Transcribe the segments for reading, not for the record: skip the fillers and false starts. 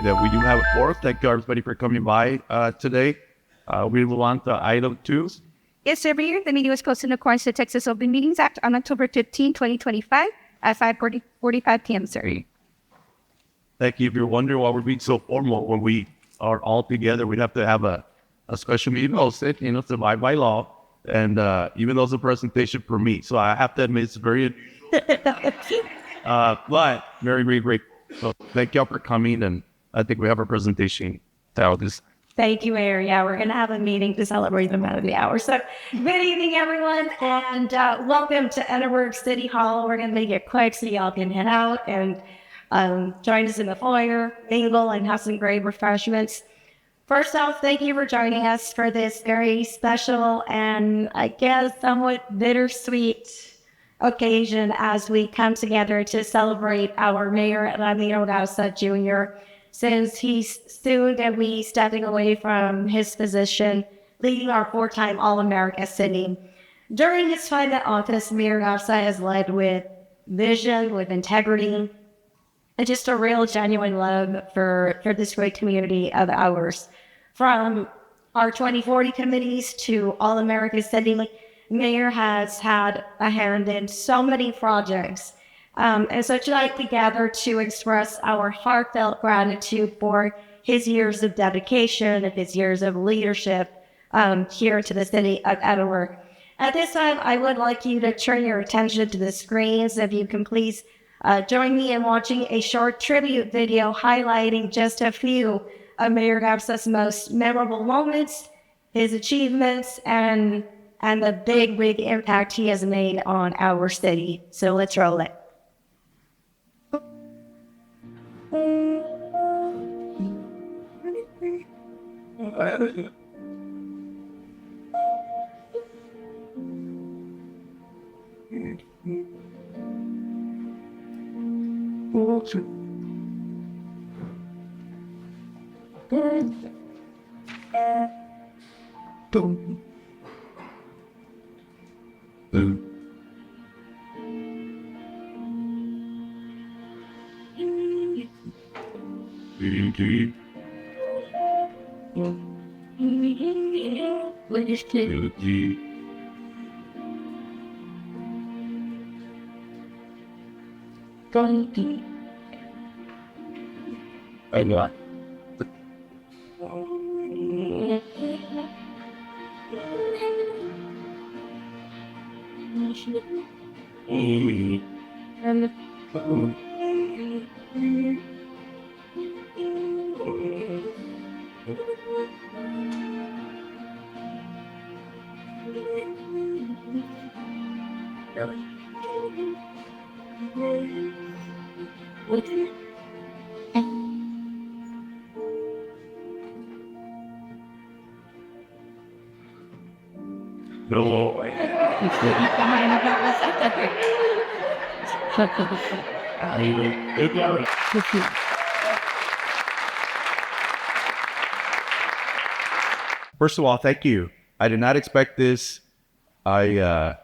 that we do have a forum. Thank you everybody for coming by today. We will on to item 2. Yes, sir, Mayor. The meeting was posted in accordance to the Texas Open Meetings Act on October 15, 2025 at 5:45 p.m., sir. Thank you. If you're wondering why we're being so formal when we are all together, we'd have to have a special meeting hosted, to abide by law. And even though it's a presentation for me, so I have to admit it's very unusual. But very, very grateful. So thank y'all for coming, and I think we have our presentation to this. Thank you, Mayor. Yeah, we're going to have a meeting to celebrate the man of the hour. So good evening, everyone, and welcome to Edinburg City Hall. We're going to make it quick so y'all can head out and join us in the foyer, mingle, and have some great refreshments. First off, thank you for joining us for this very special and, I guess, somewhat bittersweet occasion as we come together to celebrate our Mayor Ramiro Garza Jr., since he's soon to be stepping away from his position, leading our 4-time All-America city. During his time in office, Mayor Garza has led with vision, with integrity, and just a real genuine love for this great community of ours. From our 2040 committees to All-America City, Mayor has had a hand in so many projects. And so tonight we gather to express our heartfelt gratitude for his years of dedication and his years of leadership here to the city of Edinburg. At this time, I would like you to turn your attention to the screens. If you can please join me in watching a short tribute video highlighting just a few of Mayor Garza's most memorable moments, his achievements, and the big impact he has made on our city. So let's roll it. First of all, thank you. I did not expect this. I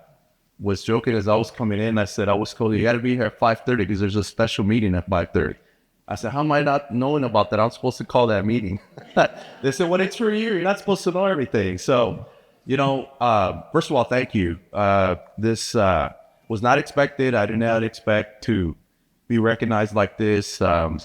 was joking as I was coming in. I said, I was told you got to be here at 5:30 because there's a special meeting at 5:30. I said, how am I not knowing about that? I'm supposed to call that meeting. They said, well, it's for you. You're not supposed to know everything. So, first of all, thank you. This was not expected. I did not expect to be recognized like this. I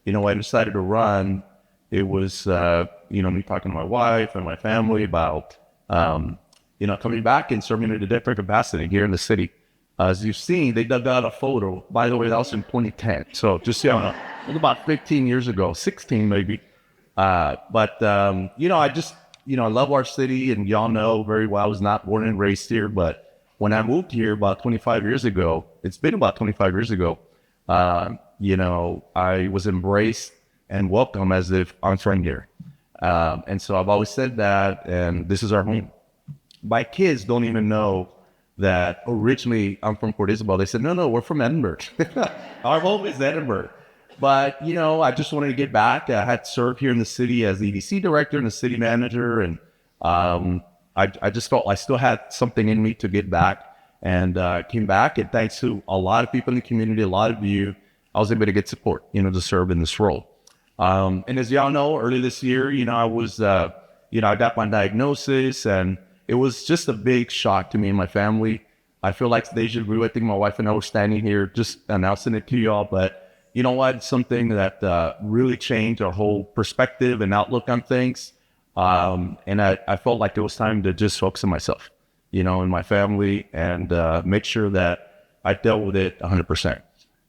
decided to run. It was, me talking to my wife and my family about, coming back and serving in a different capacity here in the city. As you've seen, they dug out a photo. By the way, that was in 2010. So just, it was about 15 years ago, 16 maybe. I love our city, and y'all know very well I was not born and raised here. But when I moved here about 25 years ago, it's been about 25 years ago, I was embraced and welcomed as if I'm from here. And so I've always said that, and this is our home. My kids don't even know that originally I'm from Port Isabel. They said, no, we're from Edinburg. Our home is Edinburg. But, I just wanted to get back. I had served here in the city as the EDC director and the city manager. And I just felt I still had something in me to get back, and came back. And thanks to a lot of people in the community, a lot of you, I was able to get support, to serve in this role. And as y'all know, early this year, I got my diagnosis, and it was just a big shock to me and my family. I feel like deja vu. I think my wife and I were standing here just announcing it to y'all, but you know what? Something that really changed our whole perspective and outlook on things. And I felt like it was time to just focus on myself, and my family, and make sure that I dealt with it 100%.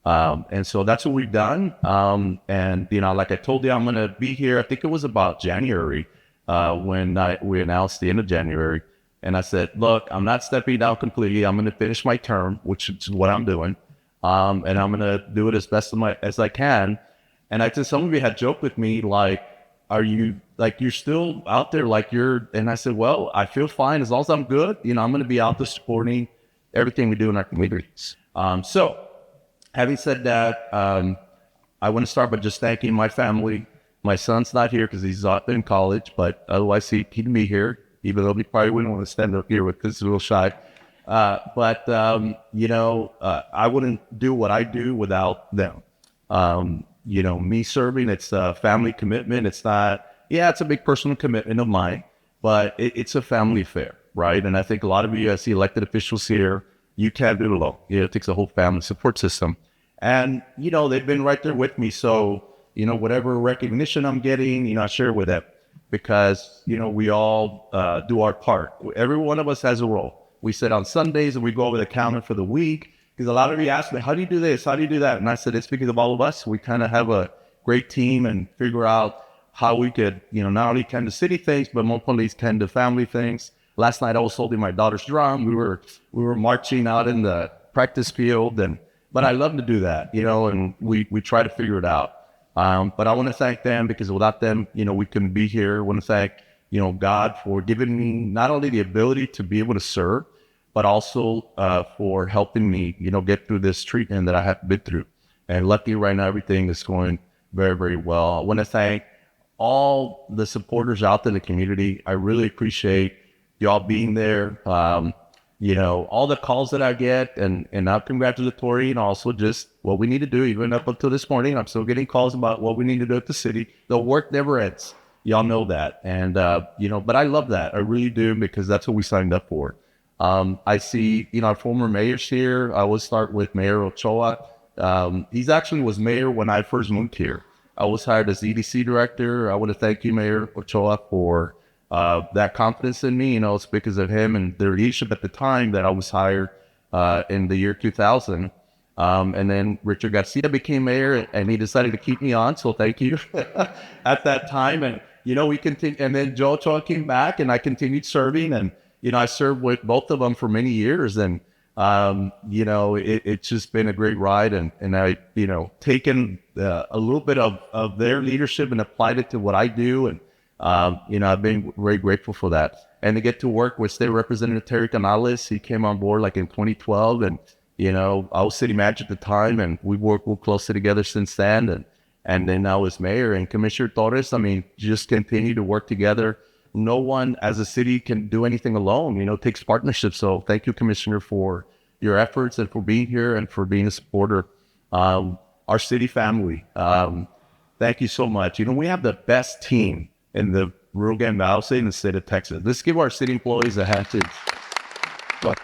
And so that's what we've done. And like I told you, I'm going to be here. I think it was about January when we announced the end of January. And I said, look, I'm not stepping down completely. I'm going to finish my term, which is what I'm doing. And I'm going to do it as best as I can. And I just, some of you had joked with me, like, are you, like, you're still out there, like and I said, well, I feel fine. As long as I'm good, I'm going to be out there supporting everything we do in our communities. So having said that, I want to start by just thanking my family. My son's not here because he's out in college, but otherwise he'd be here, even though he probably wouldn't want to stand up here because he's a little shy. But I wouldn't do what I do without them. Me serving, it's a family commitment. It's not, it's a big personal commitment of mine, but it's a family affair, right? And I think a lot of you, as the elected officials here, you can't do it alone. It takes a whole family support system. And, they've been right there with me. So, whatever recognition I'm getting, I share with them because, we all do our part. Every one of us has a role. We sit on Sundays and we go over the calendar for the week, because a lot of you ask me, how do you do this? How do you do that? And I said, it's because of all of us. We kind of have a great team and figure out how we could, not only tend to city things, but more importantly, tend to family things. Last night I was holding my daughter's drum. We were marching out in the practice field, but I love to do that, and we try to figure it out. But I want to thank them, because without them, we couldn't be here. I want to thank, God for giving me not only the ability to be able to serve, but also for helping me, get through this treatment that I have been through. And luckily right now, everything is going very, very well. I want to thank all the supporters out there in the community. I really appreciate y'all being there. All the calls that I get, and not congratulatory, and also just what we need to do. Even up until this morning, I'm still getting calls about what we need to do at the city. The work never ends. Y'all know that. And, but I love that. I really do, because that's what we signed up for. I see, our former mayors here. I will start with Mayor Ochoa. He's actually was mayor when I first moved here. I was hired as EDC director. I want to thank you, Mayor Ochoa, for that confidence in me. It's because of him and their leadership at the time that I was hired in the year 2000. And then Richard Garcia became mayor, and he decided to keep me on. So thank you at that time. And, we continued. And then Joe Ochoa came back, and I continued serving. And, I served with both of them for many years. And, it's just been a great ride. And I, taken a little bit of their leadership and applied it to what I do. And, I've been very grateful for that. And to get to work with State Representative Terry Canales. He came on board like in 2012. And, I was city manager at the time, and we worked real closely together since then. And then now as mayor, and Commissioner Torres, just continue to work together. No one as a city can do anything alone, it takes partnership. So thank you, Commissioner, for your efforts and for being here and for being a supporter. Our city family, thank you so much. We have the best team in the Rio Grande Valley in the state of Texas. Let's give our city employees a hand too. But,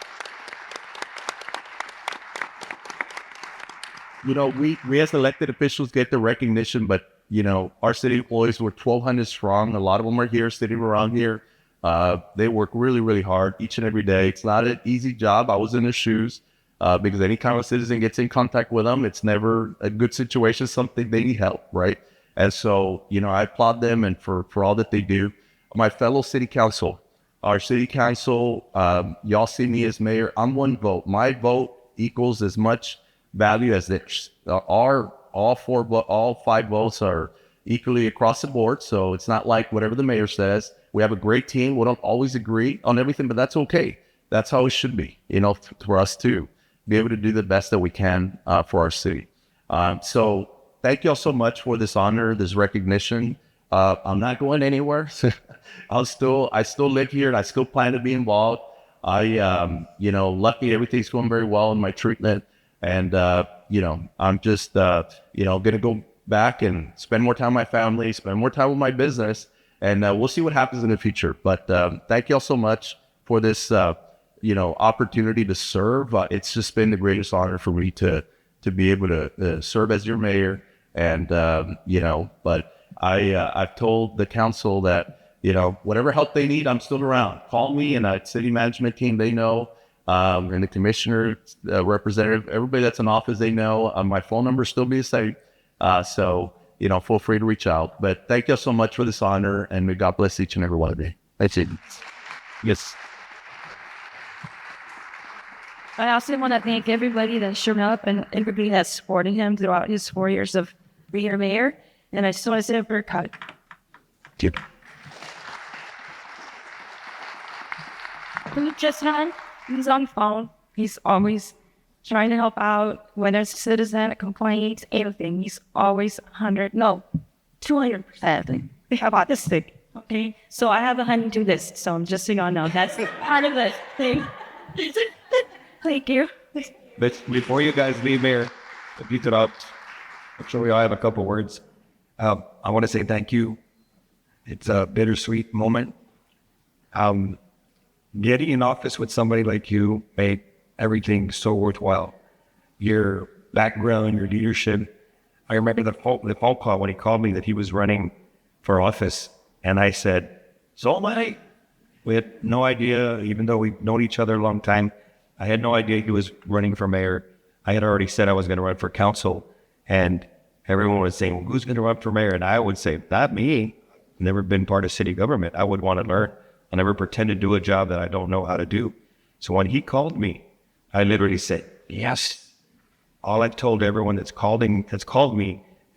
we as elected officials get the recognition, but our city employees were 1,200 strong. A lot of them are here, sitting around here. They work really, really hard each and every day. It's not an easy job. I was in their shoes because anytime a citizen gets in contact with them, it's never a good situation, something they need help, right? And so, I applaud them and for all that they do. My fellow city council, our city council, y'all see me as mayor. I'm one vote. My vote equals as much value as theirs. All 5 votes are equally across the board. So it's not like whatever the mayor says. We have a great team. We don't always agree on everything, but that's okay. That's how it should be, for us to be able to do the best that we can for our city. So thank you all so much for this honor, this recognition. I'm not going anywhere. I still live here, and I still plan to be involved. Luckily everything's going very well in my treatment. And, I'm just, going to go back and spend more time with my family, spend more time with my business, and we'll see what happens in the future. But thank you all so much for this, opportunity to serve. It's just been the greatest honor for me to be able to serve as your mayor. And, but I've told the council that, whatever help they need, I'm still around. Call me, and the city management team, they know, and the commissioner, representative, everybody that's in office, they know. My phone number still be the same. So, feel free to reach out. But thank you so much for this honor, and may God bless each and every one of you. That's it. Yes. I also want to thank everybody that showed up and everybody that's supported him throughout his 4 years of being mayor. And I just want to say a very cut. Thank you. He's on the phone. He's always trying to help out, whether it's a citizen, a complaint, anything. He's always 200%. How about this thing? Okay, so I have a honey-do list, so I'm just so y'all know that's part of the thing. Thank you. But before you guys leave, Mayor, if you could I'm sure we all have a couple words. I want to say thank you. It's a bittersweet moment. Getting in office with somebody like you made everything so worthwhile. Your background, your leadership. I remember the phone call when he called me that he was running for office. And I said, so am I. We had no idea, even though we've known each other a long time. I had no idea he was running for mayor. I had already said I was going to run for council. And everyone was saying, well, who's going to run for mayor? And I would say, not me. Never been part of city government. I would want to learn. I never pretend to do a job that I don't know how to do. So when he called me, I literally said, yes. All I've told everyone that's called me,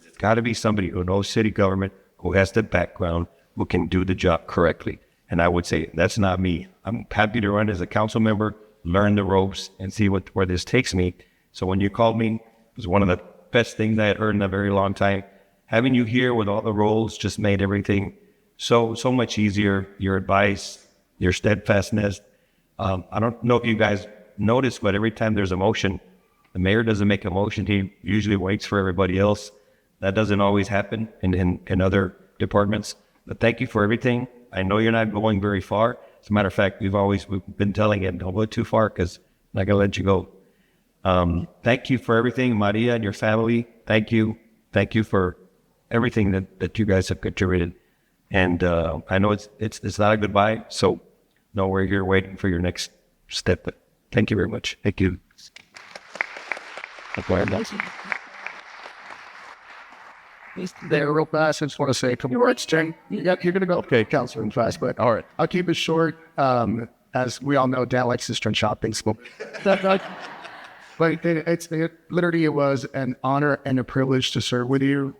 it's got to be somebody who knows city government, who has the background, who can do the job correctly. And I would say, that's not me. I'm happy to run as a council member, learn the ropes, and see where this takes me. So when you called me, it was one of the best things I had heard in a very long time. Having you here with all the roles just made everything so much easier. Your advice, your steadfastness. I don't know if you guys noticed, but every time there's a motion, the mayor doesn't make a motion. He usually waits for everybody else. That doesn't always happen in other departments. But thank you for everything. I know you're not going very far. As a matter of fact, we've been telling you, don't go too far because I'm not going to let you go. Thank you for everything, Maria and your family. Thank you. Thank you for everything that you guys have contributed. And I know it's not a goodbye, so no, we're here waiting for your next step. But thank you very much. Thank you. There, real fast. I just want to say a couple words, Jen. You're going to go. Okay, Councilman fast, but all right. I'll keep it short. As we all know, Dad likes to start shopping. So. But it literally was an honor and a privilege to serve with you.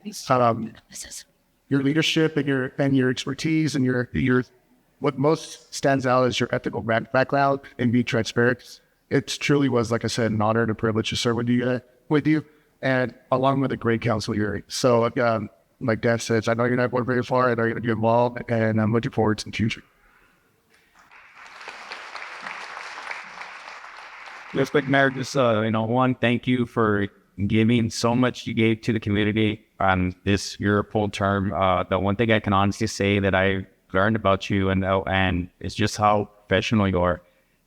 Your leadership and your expertise and your what most stands out is your ethical background and being transparent. It truly was, like I said, an honor and a privilege to serve with you, and along with a great council here. So, like Dad says, I know you're not going very far. I know you're going to be involved, and I'm looking forward to the future. Yes, but Mayor, just one, thank you for giving so much you gave to the community on this your full term. The one thing I can honestly say that I learned about you and it's just how professional you are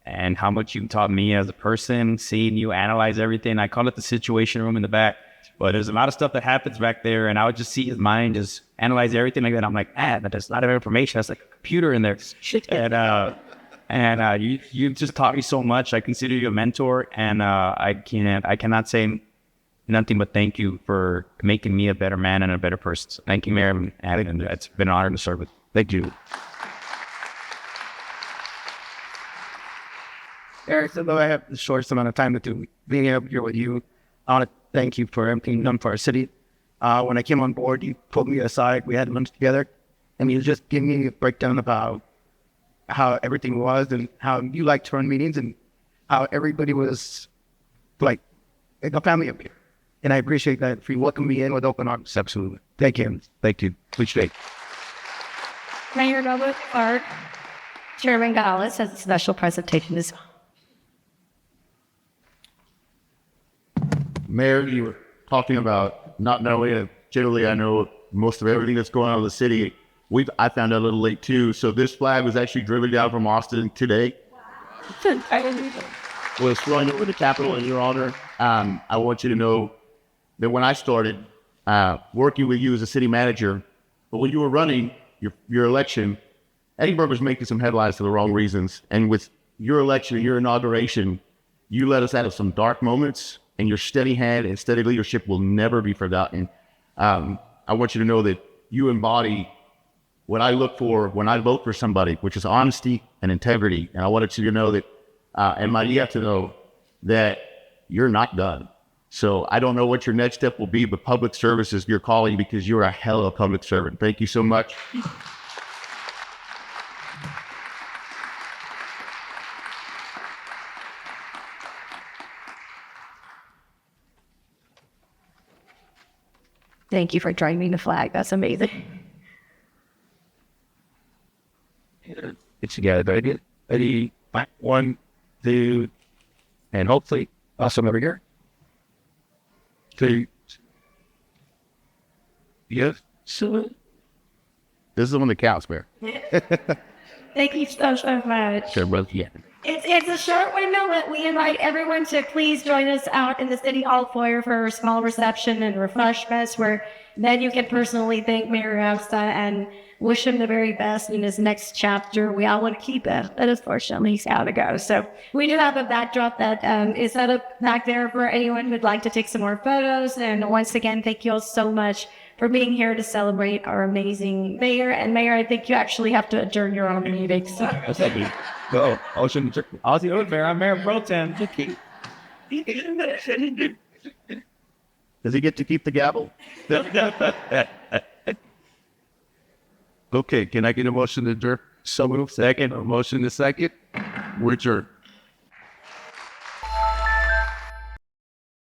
and how much you taught me as a person, seeing you analyze everything. I call it the situation room in the back, but there's a lot of stuff that happens back there, and I would just see his mind just analyze everything like that. I'm like, but there's a lot of information. That's like a computer in there. And you just taught me so much. I consider you a mentor, and I cannot say nothing but thank you for making me a better man and a better person. So thank you, Mayor, and it's been an honor to serve with. Thank you. Eric, although I have the shortest amount of time to do being able here with you, I want to thank you for everything you've done for our city. When I came on board, you pulled me aside. We had lunch together, and you just gave me a breakdown about how everything was and how you like to run meetings and how everybody was like a family up here. And I appreciate that for you welcoming me in with open arms. Absolutely. Thank you. Thank you. Appreciate it. Mayor Nova Clark, Chairman Canales has a special presentation as well. Mayor, you were talking about not only generally I know most of everything that's going on in the city. I found out a little late too. So this flag was actually driven down from Austin today. Was flying over the Capitol in your honor. I want you to know that when I started working with you as a city manager, but when you were running your election, Edinburg was making some headlines for the wrong reasons. And with your election, your inauguration, you led us out of some dark moments, and your steady hand and steady leadership will never be forgotten. I want you to know that you embody what I look for when I vote for somebody, which is honesty and integrity. And I wanted you to know that, and you have to know that you're not done. So I don't know what your next step will be, but public service is your calling because you're a hell of a public servant. Thank you so much. Thank you for drawing me the flag. That's amazing. It's together. Ready? 1, 2, and hopefully awesome over here. 3. Yes. So This is the one that counts, Mayor. Thank you so much. Sure, brother. Yeah. It's a short window, but we invite everyone to please join us out in the City Hall foyer for a small reception and refreshments, where then you can personally thank Mayor Garza and wish him the very best in his next chapter. We all want to keep it, but unfortunately he's got to go. So we do have a backdrop that is set up back there for anyone who'd like to take some more photos. And once again, thank you all so much for being here to celebrate our amazing mayor. And Mayor, I think you actually have to adjourn your own meeting. So. I'll see you there. I'm Mayor Pro Tem. Does he get to keep the gavel? Okay, can I get a motion to adjourn? So moved. Second. A motion to second. We're adjourned.